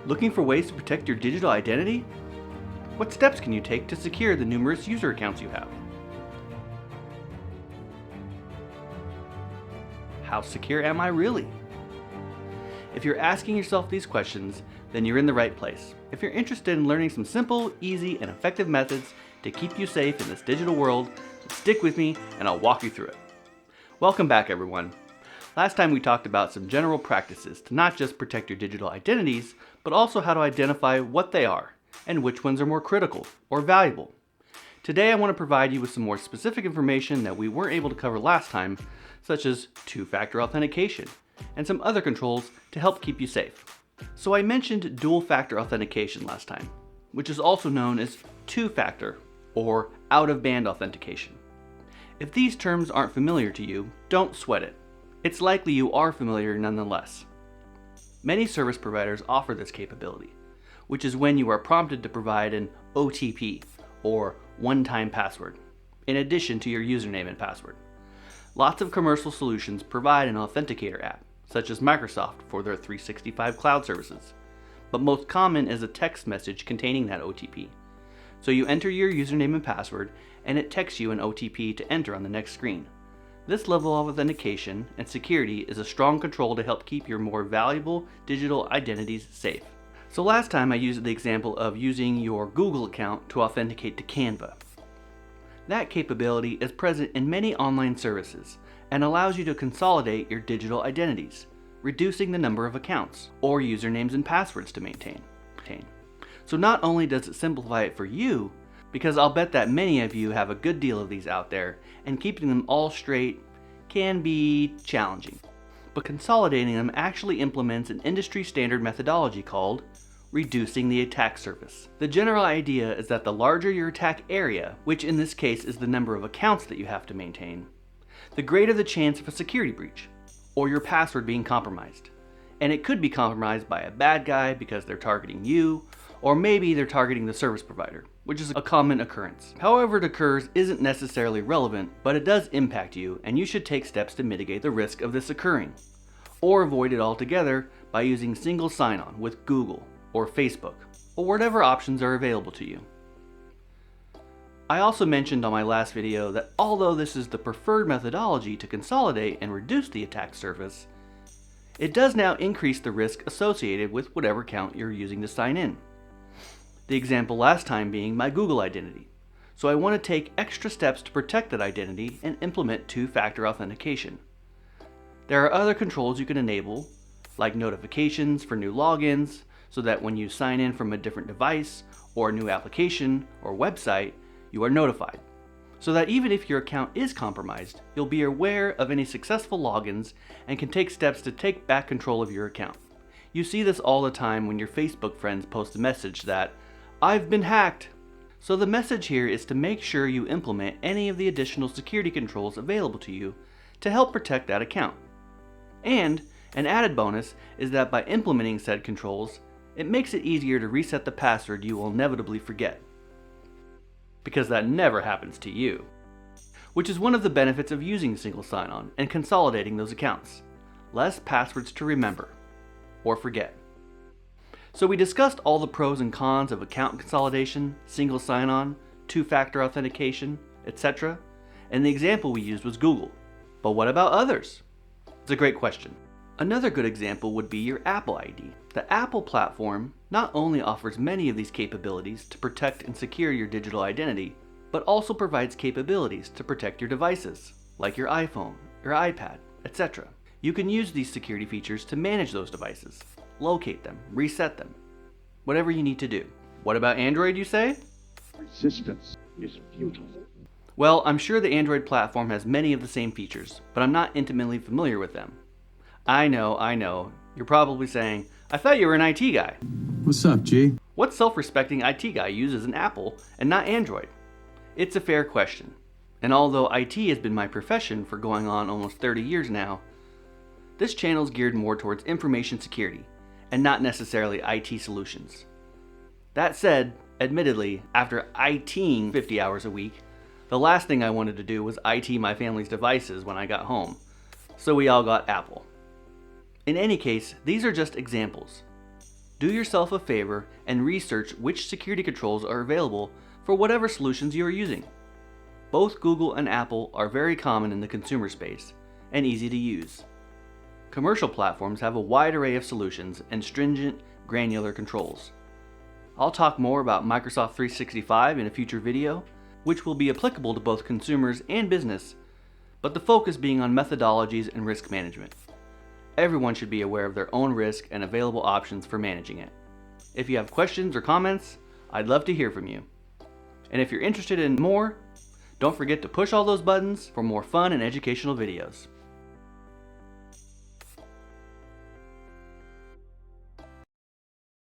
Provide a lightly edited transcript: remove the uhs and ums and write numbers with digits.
Looking for ways to protect your digital identity? What steps can you take to secure the numerous user accounts you have? How secure am I really? If you're asking yourself these questions, then you're in the right place. If you're interested in learning some simple, easy, and effective methods to keep you safe in this digital world, stick with me and I'll walk you through it. Welcome back, everyone. Last time we talked about some general practices to not just protect your digital identities, but also how to identify what they are and which ones are more critical or valuable. Today I want to provide you with some more specific information that we weren't able to cover last time, such as two-factor authentication and some other controls to help keep you safe. So I mentioned dual-factor authentication last time, which is also known as two-factor or out-of-band authentication. If these terms aren't familiar to you, don't sweat it. It's likely you are familiar nonetheless. Many service providers offer this capability, which is when you are prompted to provide an OTP, or one-time password, in addition to your username and password. Lots of commercial solutions provide an authenticator app, such as Microsoft for their 365 cloud services, but most common is a text message containing that OTP. So you enter your username and password, and it texts you an OTP to enter on the next screen. This level of authentication and security is a strong control to help keep your more valuable digital identities safe. So last time I used the example of using your Google account to authenticate to Canva. That capability is present in many online services and allows you to consolidate your digital identities, reducing the number of accounts or usernames and passwords to maintain. So not only does it simplify it for you, because I'll bet that many of you have a good deal of these out there, and keeping them all straight can be challenging. But consolidating them actually implements an industry standard methodology called reducing the attack surface. The general idea is that the larger your attack area, which in this case is the number of accounts that you have to maintain, the greater the chance of a security breach, or your password being compromised. And it could be compromised by a bad guy because they're targeting you, or maybe they're targeting the service provider, which is a common occurrence. However it occurs isn't necessarily relevant, but it does impact you, and you should take steps to mitigate the risk of this occurring, or avoid it altogether by using single sign-on with Google or Facebook, or whatever options are available to you. I also mentioned on my last video that although this is the preferred methodology to consolidate and reduce the attack surface, it does now increase the risk associated with whatever account you're using to sign in. The example last time being my Google identity. So I want to take extra steps to protect that identity and implement two-factor authentication. There are other controls you can enable, like notifications for new logins, so that when you sign in from a different device or a new application or website, you are notified. So that even if your account is compromised, you'll be aware of any successful logins and can take steps to take back control of your account. You see this all the time when your Facebook friends post a message that, "I've been hacked." So the message here is to make sure you implement any of the additional security controls available to you to help protect that account. And an added bonus is that by implementing said controls, it makes it easier to reset the password you will inevitably forget. Because that never happens to you. Which is one of the benefits of using single sign-on and consolidating those accounts. Less passwords to remember or forget. So we discussed all the pros and cons of account consolidation, single sign-on, two-factor authentication, etc. And the example we used was Google. But what about others? It's a great question. Another good example would be your Apple ID. The Apple platform not only offers many of these capabilities to protect and secure your digital identity, but also provides capabilities to protect your devices, like your iPhone, your iPad, etc. You can use these security features to manage those devices, locate them, reset them, whatever you need to do. What about Android, you say? Resistance is futile. Well, I'm sure the Android platform has many of the same features, but I'm not intimately familiar with them. I know. You're probably saying, I thought you were an IT guy. What's up, G? What self-respecting IT guy uses an Apple and not Android? It's a fair question. And although IT has been my profession for going on almost 30 years now, this channel is geared more towards information security and not necessarily IT solutions. That said, admittedly, after ITing 50 hours a week, the last thing I wanted to do was IT my family's devices when I got home, so we all got Apple. In any case, these are just examples. Do yourself a favor and research which security controls are available for whatever solutions you are using. Both Google and Apple are very common in the consumer space and easy to use. Commercial platforms have a wide array of solutions and stringent, granular controls. I'll talk more about Microsoft 365 in a future video, which will be applicable to both consumers and business, but the focus being on methodologies and risk management. Everyone should be aware of their own risk and available options for managing it. If you have questions or comments, I'd love to hear from you. And if you're interested in more, don't forget to push all those buttons for more fun and educational videos.